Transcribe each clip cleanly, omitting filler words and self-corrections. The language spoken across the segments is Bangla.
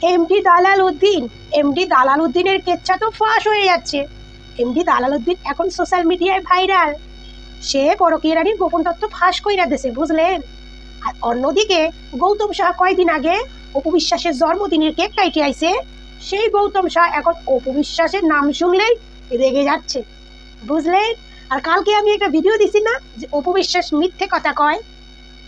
এমডি দালাল উদ্দিন, এমডি দালাল উদ্দিনের কেচ্ছা তো ফাঁস হয়ে যাচ্ছে। এমডি দালাল উদ্দিন এখন সোশ্যাল মিডিয়ায় ভাইরাল। সে পরকীয়া রানীর গোপন তথ্য ফাঁস কইরা দেশে, বুঝলেন। আর অন্যদিকে গৌতম সাহা কয়দিন আগে অপু বিশ্বাসের জন্মদিনের কেক কাইটে আইছে। সেই গৌতম সাহা এখন অপু বিশ্বাসের নাম শুনলেই রেগে যাচ্ছে, বুঝলেন। আর কালকে আমি একটা ভিডিও দিছি না যে অপু বিশ্বাস মিথ্যে কথা কয়,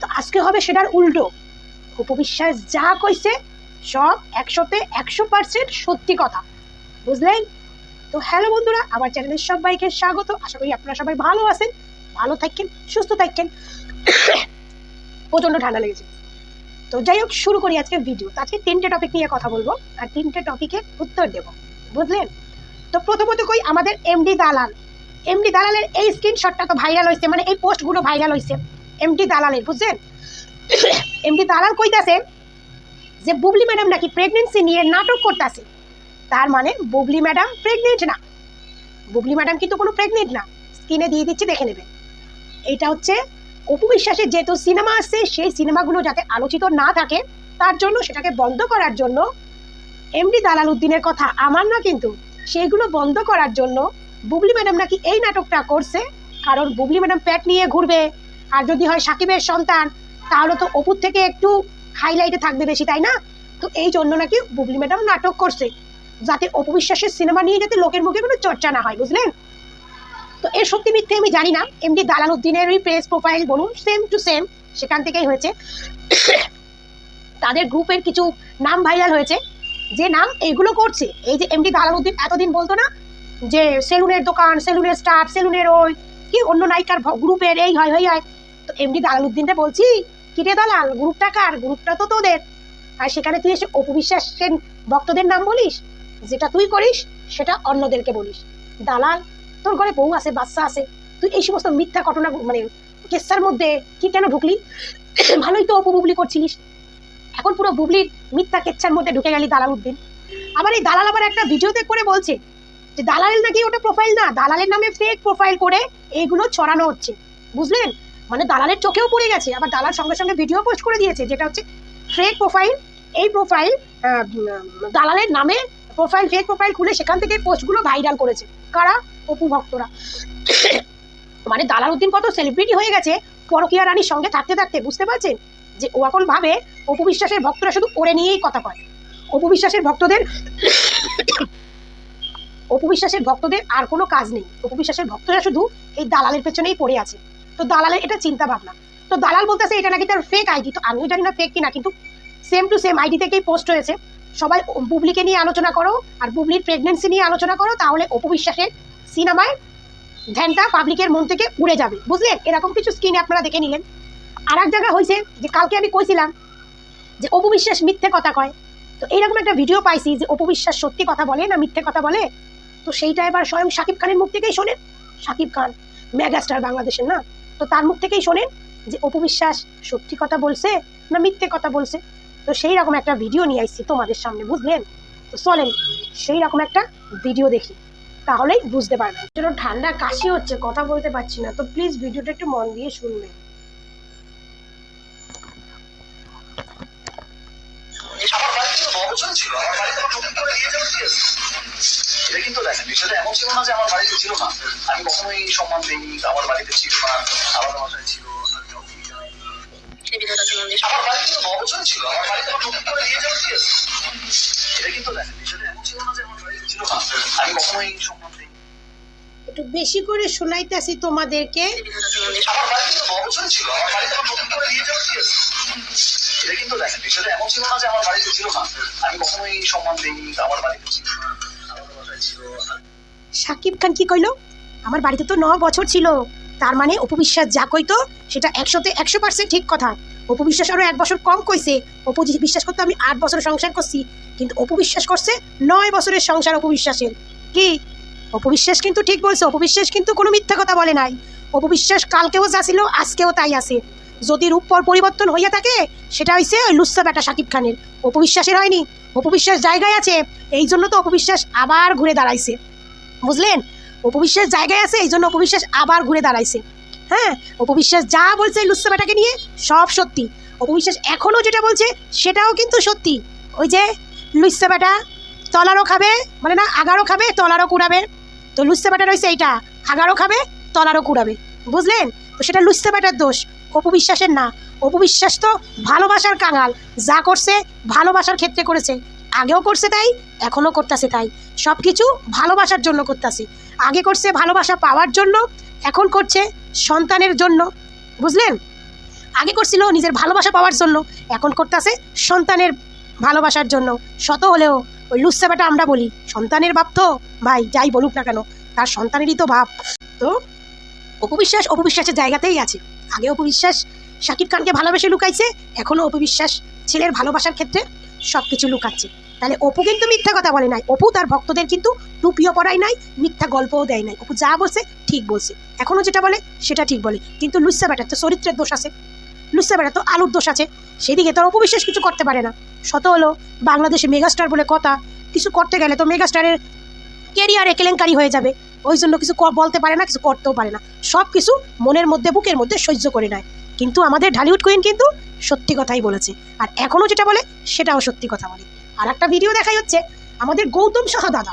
তো আজকে হবে সেটার উল্টো। অপু বিশ্বাস যা কইছে সব 100% সত্যি কথা, বুঝলেন। তো হ্যালো বন্ধুরা, আমার চ্যানেলের সবাইকে স্বাগত। আশা করি আপনারা সবাই ভালো আছেন, ভালো থাকেন, সুস্থ থাকেন। প্রচন্ড ঠান্ডা লেগেছে। তো যাই হোক, শুরু করি আজকে ভিডিও। আজকে 3টে টপিক নিয়ে কথা বলবো আর 3টে টপিকের উত্তর দেব, বুঝলেন। তো প্রথমত কই আমাদের এমডি দালাল, এমডি দালালের এই স্ক্রিনশটটা তো ভাইরাল হয়েছে, মানে এই পোস্টগুলো ভাইরাল হয়েছে এমডি দালালের, বুঝছেন। এমডি দালাল কইতাছে যে বুবলি ম্যাডাম নাকি প্রেগনেন্সি নিয়ে নাটক করতেছে। তার মানে বুবলি ম্যাডাম প্রেগনেন্ট না। বুবলি ম্যাডাম কিন্তু কোনো প্রেগনেন্ট না, স্ক্রিনে দিয়ে দিচ্ছি, দেখে নেবেন। এটা হচ্ছে অপু বিশ্বাসের যেহেতু সিনেমা আসছে, সেই সিনেমাগুলো যাতে আলোচিত না থাকে তার জন্য, সেটাকে বন্ধ করার জন্য এমডি দালাল উদ্দিনের কথা আমার না, কিন্তু সেইগুলো বন্ধ করার জন্য বুবলি ম্যাডাম নাকি এই নাটকটা করছে। কারণ বুবলি ম্যাডাম প্যাট নিয়ে ঘুরবে, আর যদি হয় সাকিবের সন্তান তাহলে তো অপুর থেকে একটু হাইলাইটে থাকবে বেশি, তাই না। তো এই জন্য নাকি বুবলি ম্যাডাম নাটক করছে, যাতে অপু বিশ্বাসের সিনেমা নিয়ে যাতে লোকের মুখে কোনো চর্চা না হয়, বুঝলেন। তো এর সত্যি মিথ্যে আমি জানি না। এমডি দালাল উদ্দিনের ওই পেজ প্রোফাইল বলুন, সেম টু সেম সেখান থেকেই হয়েছে। তাদের গ্রুপের কিছু নাম ভাইরাল হয়েছে, যে নাম এইগুলো করছে। এই যে এমডি দালাল উদ্দিন এতদিন বলতো না যে সেলুনের দোকান, সেলুনের স্টাফ, সেলুনের ওই কি অন্য নায়িকার গ্রুপের এই হয় হই হয়। তো এমডি দালাল উদ্দিনটা বলছি, কিরে দালাল, গ্রুপটা কার? গ্রুপটা তো তোদের। আর সেখানে তুই এসে অপু বিশ্বাসের ভক্তদের নাম বলিস, যেটা তুই করিস সেটা অন্যদেরকে বলিস। দালাল, তোর ঘরে বউ আছে, বাচ্চা আছে, তুই এই সমস্ত মিথ্যা ঘটনা মানে কেসার মধ্যে কি কেন ঢুকলি? ভালোই তো অপু বুবলি করছিলিস, এখন পুরো বুবলির মিথ্যা কেচ্ছার মধ্যে ঢুকে গেলি দালাল উদ্দিন। আবার এই দালাল আবার একটা ভিডিওতে করে বলছে যে দালালের নাকি ওটা প্রোফাইল না, দালালের নামে ফেক প্রোফাইল করে এইগুলো ছড়ানো হচ্ছে, বুঝলেন। মানে দালালের চোখেও পড়ে গেছে, আবার দালাল সঙ্গে সঙ্গে ভিডিও পোস্ট করে দিয়েছে যেটা হচ্ছে ফেক প্রোফাইল। এই প্রোফাইল দালালের নামে প্রোফাইল, ফেক প্রোফাইল খুলে সেখান থেকে পোস্টগুলো ভাইরাল করেছে কারা? অপু ভক্তরা। মানে দালাল উদ্দিন কত সেলিব্রিটি হয়ে গেছে পরকীয়া রানীর সঙ্গে থাকতে থাকতে, বুঝতে পারছেন। যে ও এখন ভাবে অপু বিশ্বাসের ভক্তরা শুধু ওরে নিয়েই কথা কয়। অপু বিশ্বাসের ভক্তদের অপু বিশ্বাসের ভক্তদের আর কোনো কাজ নেই। অপু বিশ্বাসের ভক্তরা শুধু এই দালালের পেছনেই পড়ে আছে। তো দালালের এটা চিন্তা ভাবনা। তো দালাল বলতেছে এটা নাকি তার ফেক আইডি। তো আমিও জানি না ফেক কিনা, কিন্তু সেম টু সেম আইডি থেকেই পোস্ট হয়েছে। সবাই বুবলিকে নিয়ে আলোচনা করো আর বুবলির প্রেগনেন্সি নিয়ে আলোচনা করো, তাহলে অপু বিশ্বাসের সিনেমায় ধ্যানটা পাবলিকের মন থেকে উড়ে যাবে, বুঝলেন। এরকম কিছু স্ক্রিনে আপনারা দেখে নিলেন। আর এক জায়গা হয়েছে যে কালকে আমি কইছিলাম যে অপু বিশ্বাস মিথ্যে কথা কয়। তো এইরকম একটা ভিডিও পাইছি যে অপু বিশ্বাস সত্যি কথা বলে না মিথ্যে কথা বলে। তো সেইটা এবার স্বয়ং শাকিব খানের মুখ থেকেই শোনেন। শাকিব খান মেগাস্টার বাংলাদেশের, না। তো তার মুখ থেকেই শোনেন যে অপু বিশ্বাস সত্যি কথা বলছে না মিথ্যে কথা বলছে। তো সেই রকম একটা ভিডিও নিয়ে আসছি তোমাদের সামনে, বুঝলেন। তো চলেন সেই রকম একটা ভিডিও দেখি, তাহলেই বুঝতে পারবেন। ঠান্ডা কাশি হচ্ছে, কথা বলতে পারছি না, তো প্লিজ ভিডিওটা একটু মন দিয়ে শুনবেন। আমার বাড়িতে তো অবচল ছিল, আমার বাড়িতে আমার নতুন করে নিয়ে যাওয়া দিয়েছে। এটা কিন্তু দেখেন, বিষয়টা এমন ছিল না যে আমার বাড়িতে ছিল না। আমি কখনোই সম্মান দিইনি, আমার বাড়িতে ছিল না, আলাদা বাসায় ছিল। আমার বাড়িতে তো অবচল ছিল, আমার বাড়িতে আমার নতুন করে নিয়ে যাওয়া দিয়েছে। এটা কিন্তু দেখেন, বিষয়টা এমন ছিল না যে আমার বাড়িতে ছিল না। আমি কখনোই সম্মান দিইনি। একটু বেশি করে শোনাইতেছি তোমাদেরকে। আমার বাড়িতে তো অবচল ছিল, আমার বাড়িতে আমার নতুন করে নিয়ে যাওয়া দিয়েছে। এটা কিন্তু দেখেন, বিষয়টা এমন ছিল না যে আমার বাড়িতে ছিল না। আমি কখনোই সম্মান দিইনি, আমার বাড়িতে ছিল না, আলাদা বাসায় ছিল। শাকিব খান কি কইলো? আমার বাড়িতে তো 9 বছর ছিল। তার মানে অপু বিশ্বাস যা কইতো সেটা 100% ঠিক কথা। অপু বিশ্বাস আরো 1 বছর কম কইছে। অপু বিশ্বাস করতে আমি 8 বছর সংসার করছি, কিন্তু অপু বিশ্বাস করছে 9 বছরের সংসার অপু বিশ্বাসের। কি অপু বিশ্বাস কিন্তু ঠিক বলছে, অপু বিশ্বাস কিন্তু কোনো মিথ্যা কথা বলে নাই। অপু বিশ্বাস কালকেও যা ছিল আজকেও তাই আছে। যদি রূপ পরিবর্তন হইয়া থাকে সেটা হইছে ওই লুচ্চা বেটা শাকিব খানের, অপু বিশ্বাসের হয়নি। অপু বিশ্বাস জায়গায় আছে, এই জন্য তো অপু বিশ্বাস আবার ঘুরে দাঁড়াইছে, বুঝলেন। অপু বিশ্বাস জায়গায় আছে, এই জন্য অপু বিশ্বাস আবার ঘুরে দাঁড়াইছে। হ্যাঁ, অপু বিশ্বাস যা বলছে লুচ্চা বেটাকে নিয়ে সব সত্যি। অপু বিশ্বাস এখনো যেটা বলছে সেটাও কিন্তু সত্যি। ওই যে লুইসা বেটা তলারও খাবে, মানে না আগারও খাবে তলারও কুড়াবে। তো লুইসা বেটা রয়েছে এইটা, আগারও খাবে তলারও কুড়াবে, বুঝলেন? তো সেটা লুইসা বেটার দোষ, অপু বিশ্বাসের না। অপু বিশ্বাস তো ভালোবাসার কাঙাল, যা করছে ভালোবাসার ক্ষেত্রে করেছে, আগেও করছে তাই, এখনও করতেছে তাই। সব কিছু ভালোবাসার জন্য করতেছে। আগে করছে ভালোবাসা পাওয়ার জন্য, এখন করছে সন্তানের জন্য, বুঝলেন? আগে করছিল নিজের ভালোবাসা পাওয়ার জন্য, এখন করতেছে সন্তানের ভালোবাসার জন্য। শত হলেও ওই লুচ্চা বেটা আমরা বলি সন্তানের বাপ তো ভাই, যাই বলুক না কেন তার সন্তানেরই তো বাপ। তো অপু বিশ্বাসের জায়গাতেই আছে। আগে অপু বিশ্বাস শাকিব খানকে ভালোবেসে লুকাইছে, এখনও অপু বিশ্বাস ছেলের ভালোবাসার ক্ষেত্রে সব কিছু লুকাচ্ছে। তাহলে অপু কিন্তু মিথ্যা কথা বলে নাই, অপু তার ভক্তদের কিন্তু টুপিও পরায় নাই, মিথ্যা গল্পও দেয় নাই। অপু যা বলছে ঠিক বলছে, এখনও যেটা বলে সেটা ঠিক বলে। কিন্তু লুচ্চা বেটার তো চরিত্রের দোষ আছে, লুচ্চা বেটা তো আলুর দোষ আছে, সেদিকে তোর অপু বিশ্বাস কিছু করতে পারে না। শত হলো বাংলাদেশে মেগাস্টার বলে কথা, কিছু করতে গেলে তো মেগাস্টারের কেরিয়ারে কেলেঙ্কারি হয়ে যাবে, ওই জন্য কিছু বলতে পারে না, কিছু করতেও পারে না, সব কিছু মনের মধ্যে বুকের মধ্যে সহ্য করে নেয়। কিন্তু আমাদের ঢালিউড কুইন কিন্তু সত্যি কথাই বলেছে, আর এখনও যেটা বলে সেটাও সত্যি কথা বলে। আর একটা ভিডিও দেখাই হচ্ছে আমাদের গৌতম সাহা দাদা,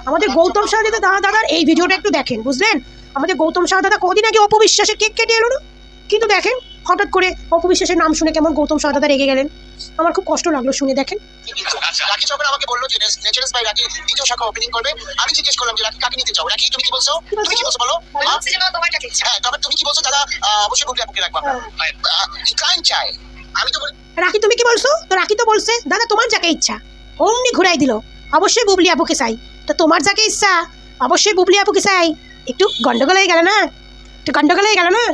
আমাদের গৌতম সাহা দাদার এই ভিডিওটা একটু দেখেন, বুঝলেন? আমাদের গৌতম সাহা দাদা কদিন আগে অপু বিশ্বাসের কেক কেটে এলো না, কিন্তু দেখেন হঠাৎ করে অপু বিশ্বাসের নাম শুনে কেমন গৌতম সাহা দাদা রেগে গেলেন, আমার খুব কষ্ট লাগলো শুনে। দেখেন রাখি যখন আমাকে বললো যে নেচারাস বাই রাখি দ্বিতীয় শাখা ওপেনিং করবে, আমি জিজ্ঞেস করলাম যে রাখি কাকে নিতে চাও? রাখি তুমি কি বলছো? তুমি কি বলছো বলো? হ্যাঁ, তবে তুমি কি বলছো? দাদা অবশ্যই বুবলি আপুকে রাখবা। ক্লায়েন্ট চাই, আমি তো বলি রাখি তুমি কি বলছো? তো রাখি তো বলছে দাদা তোমার যাকে ইচ্ছা, অমনি ঘুরাই দিল অবশ্যই বুবলি আপুকে চাই। তো তোমার যাকে ইচ্ছা অবশ্যই বুবলি আপুকে চাই, একটু গন্ডগোল হয়ে গেল না, একটু গন্ডগোল হয়ে গেল না?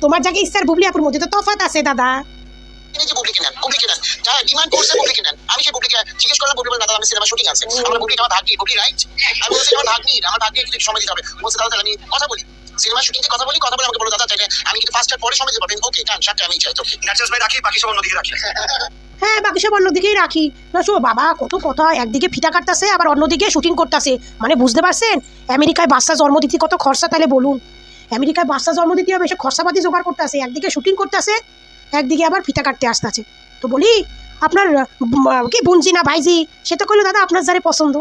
তোমার যাকে ইচ্ছা আর বুবলি আপুর মধ্যে তো তফাৎ আছে দাদা। যে বুবলিকে নেন, বুবলিকে নেন, যারা ডিমান্ড করছে বুবলিকে নেন। আমি সেই বুবলিকে জিজ্ঞেস করলাম, বুবলি বলে দাদা আমি সিনেমা শুটিং আছে, আমার বুবলিকে আমার ভাগ্নি, বুবলি রাইট? আমি বলছি আমার ভাগ্নি একটু সময় দিতে হবে। বলছে দাদা তাহলে আমি কথা বলি, সিনেমা শুটিং এ কথা বলে আমাকে বলো দাদা তাহলে আমি কিন্তু ফার্স্ট পরে সময় দিতে পারবেন। ওকে ডান, সাথে আমি চাই। তো নেচারাস ভাই রাখি, বাকি সব অন্যদিকে রাখি। হ্যাঁ বাকি সব অন্যদিকেই রাখি না। শো বাবা কত কথা, একদিকে ফিটা কাটতেছে আবার অন্যদিকে শুটিং করতেছে, মানে বুঝতে পারছেন আমেরিকায় বাচ্চা জন্ম দিতে কত খরচা? তাহলে বলুন, আমেরিকায় বাচ্চা জন্ম দিতে হবে, সে খরচাপাতি জোগাড় করতেছে, একদিকে শুটিং করতেছে একদিকে আবার ফিটা কাটতে আসতেছে। তো বলি আপনার কি বোনজি না ভাইজি, সে তো কইলো দাদা আপনার যারে পছন্দ,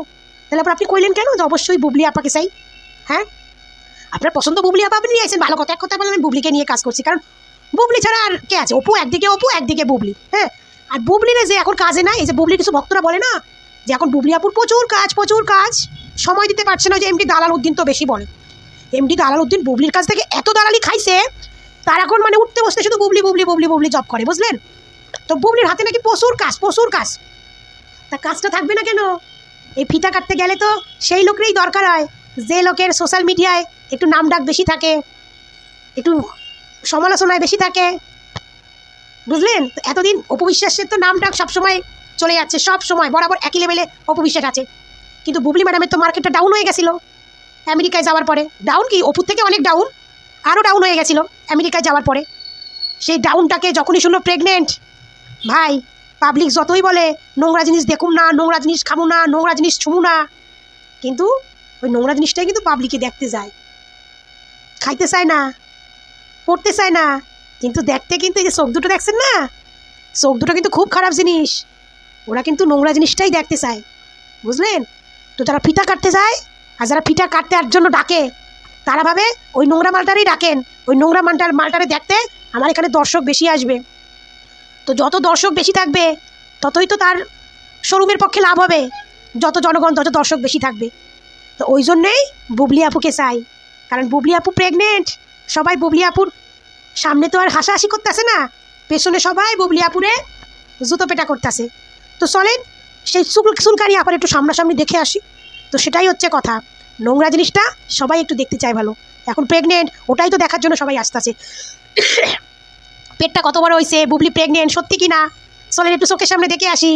তাহলে আপনি কইলেন কেন যে অবশ্যই বুবলি আপাকে চাই? হ্যাঁ আপনার পছন্দ বুবলি আপা, আপনি নিয়ে আসেন, ভালো কথা। এক কথা বলেন আমি বুবলিকে নিয়ে কাজ করছি, কারণ বুবলি ছাড়া আর কে আছে? অপু একদিকে বুবলি, হ্যাঁ। আর বুবলিরে যে এখন কাজে না, এই যে বুবলির কিছু ভক্তরা বলে না যে এখন বুবলি আপুর প্রচুর কাজ, সময় দিতে পারছে না। যে এমডি দালাল উদ্দিন তো বেশি বলে, এমডি দালাল উদ্দিন বুবলির কাছ থেকে এত দালালি খাইছে, তার এখন মানে উঠতে বসতে শুধু বুবলি জব করে, বুঝলেন? তো বুবলির হাতে নাকি প্রচুর কাজ, তা কাজটা থাকবে না কেন? এই ফিতা কাটতে গেলে তো সেই লোকেরই দরকার হয়, যে লোকের সোশ্যাল মিডিয়ায় একটু নাম ডাক বেশি থাকে, একটু সমালোচনায় বেশি থাকে, বুঝলেন? তো এতদিন অপু বিশ্বাসের তো নাম ডাক সবসময় চলে যাচ্ছে, সব সময় বরাবর একই লেভেলে অপু বিশ্বাস আছে। কিন্তু বুবলি ম্যাডামের তো মার্কেটটা ডাউন হয়ে গেছিলো আমেরিকায় যাওয়ার পরে। ডাউন কি, অপুর থেকে অনেক ডাউন, আরও ডাউন হয়ে গেছিলো আমেরিকায় যাওয়ার পরে। সেই ডাউনটাকে যখনই শুনলো প্রেগনেন্ট, ভাই পাবলিক যতই বলে নোংরা জিনিস দেখুন না, নোংরা জিনিস খাবো না, নোংরা জিনিস ছুমু না, কিন্তু ওই নোংরা জিনিসটাই কিন্তু পাবলিকে দেখতে যায়, খাইতে চায় না, পড়তে চায় না, কিন্তু দেখতে কিন্তু এই যে চোখ দুটো দেখছেন না, চোখ দুটো কিন্তু খুব খারাপ জিনিস, ওরা কিন্তু নোংরা জিনিসটাই দেখতে চায়, বুঝলেন? তো যারা ফিতা কাটতে যায় আর যারা ফিতা কাটতে আর জন্য ডাকে, তারা ভাবে ওই নোংরা মালটারই ডাকেন, ওই নোংরা মালটারে দেখতে আমার এখানে দর্শক বেশি আসবে। তো যত দর্শক বেশি থাকবে ততই তো তার শোরুমের পক্ষে লাভ হবে, যত জনগণ তত দর্শক বেশি থাকবে। তো ওই জন্যেই বুবলি আপুকে চাই, কারণ বুবলি আপু প্রেগনেন্ট, সবাই বুবলি আপুর সামনে তো আর হাসাহাসি করতেছে না, পেছনে সবাই বুবলি আপুরে জুতো পেটা করতেছে। তো চলেন সেই চুলকানি আবার একটু সামনাসামনি দেখে আসি। তো সেটাই হচ্ছে কথা, নোংরা জিনিসটা সবাই একটু দেখতে চায় ভালো, এখন প্রেগনেন্ট ওটাই তো দেখার জন্য সবাই আসতেছে। পেটটা কত বড় হয়েছে, বুবলি প্রেগনেন্ট সত্যি কি না, চলেন একটু চোখের সামনে দেখে আসি।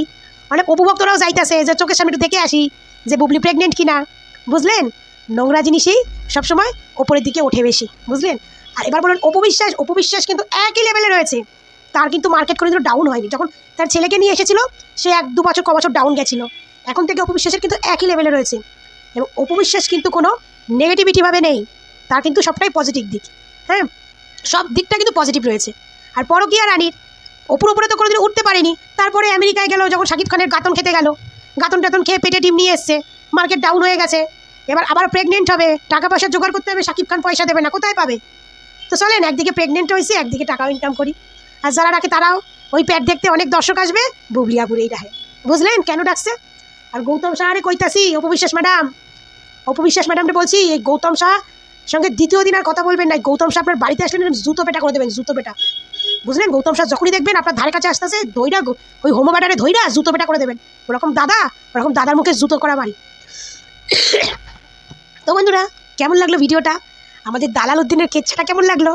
অনেক উপভোক্তরাও যাইতেছে যে চোখের সামনে একটু দেখে আসি যে বুবলি প্রেগনেন্ট কি না, বুঝলেন? নোংরা জিনিসই সবসময় ওপরের দিকে ওঠে বেশি, বুঝলেন? আর এবার বলুন অপু বিশ্বাস কিন্তু একই লেভেলে রয়েছে, তার কিন্তু মার্কেট কোনো ডাউন হয়নি। যখন তার ছেলেকে নিয়ে এসেছিল সে 1-2 বছর ক বছর ডাউন গেছিল, এখন থেকে অপু বিশ্বাসের কিন্তু একই লেভেলে রয়েছে, এবং অপু বিশ্বাস কিন্তু কোনো নেগেটিভিটিভাবে নেই, তার কিন্তু সবটাই পজিটিভ দিক, হ্যাঁ সব দিকটা কিন্তু পজিটিভ রয়েছে। আর পরকীয়া রানীর অপুর উপরে তো কোনোদিন উঠতে পারেনি, তারপরে আমেরিকায় গেল যখন শাকিব খানের গাতন খেতে গেল, গাতন টাতন খেয়ে পেটে ডিম নিয়ে এসছে, মার্কেট ডাউন হয়ে গেছে, এবার আবার প্রেগনেন্ট হবে, টাকা পয়সা জোগাড় করতে হবে, শাকিব খান পয়সা দেবে না, কোথায় পাবে? তো চলেন একদিকে প্রেগনেন্ট হয়েছে, একদিকে টাকাও ইনকাম করি। আর যারা ডাকে তারাও ওই প্যাট দেখতে অনেক দর্শক আসবে, বুবলিয়াপুরেই ডাকে। বুঝলেন কেন ডাকছে? আর গৌতম সাহারে কইতাছি, অপবিশ্বাস ম্যাডামকে বলছি, এই গৌতম শাহ সঙ্গে দ্বিতীয় দিন আর কথা বলবেন না। গৌতম শাহ আপনার বাড়িতে আসলে জুতো পেটা করে দেবেন, জুতো পেটা। বুঝলেন? গৌতম শাহ যখনই দেখবেন আপনার ধারে কাছে আসতেছে, ধইরা ওই হোমো ব্যাটারে ধইরা জুতো পেটা করে দেবেন। ওরকম দাদার মুখে জুতো করা বাড়ি। তো বন্ধুরা, কেমন লাগলো ভিডিওটা? আমাদের দালাল উদ্দিনের কেচ্ছাটা কেমন লাগলো?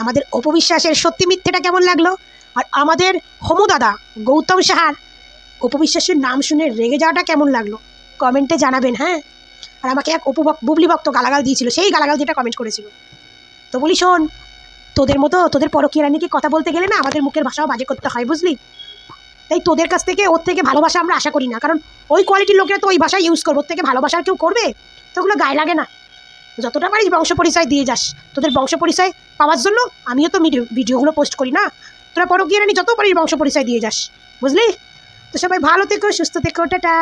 আমাদের অপবিশ্বাসের সত্যি মিথ্যেটা কেমন লাগলো? আর আমাদের হোমো দাদা গৌতম সাহার অপবিশ্বাসের নাম শুনে রেগে যাওয়াটা কেমন লাগলো? কমেন্টে জানাবেন, হ্যাঁ। আর আমাকে এক বুবলি ভক্ত গালাগাল দিয়েছিল, সেই গালাগাল যেটা কমেন্ট করেছিল। তো বলি শোন, তোদের মতো তোদের পরকীয়া রানীকে কথা বলতে গেলে না আমাদের মুখের ভাষাও বাজে করতে হয়, বুঝলি? তাই তোদের কাছ থেকে ওর থেকে ভালোবাসা আমরা আশা করি না, কারণ ওই কোয়ালিটির লোকেরা তো ওই ভাষা ইউজ করবে। ওর থেকে ভালোবাসার কেউ করবে? তো ওগুলো গায়ে লাগে না। যতটা পারিস বংশ পরিচয় দিয়ে যাস। তোদের বংশ পরিচয় পাওয়ার জন্য আমিও তো ভিডিওগুলো পোস্ট করি না। তোরা পরকীয়া রানী যত পারিস বংশ পরিচয় দিয়ে যাস, বুঝলি? তো সবাই ভালো থেকো, সুস্থ থেকো, টাটা।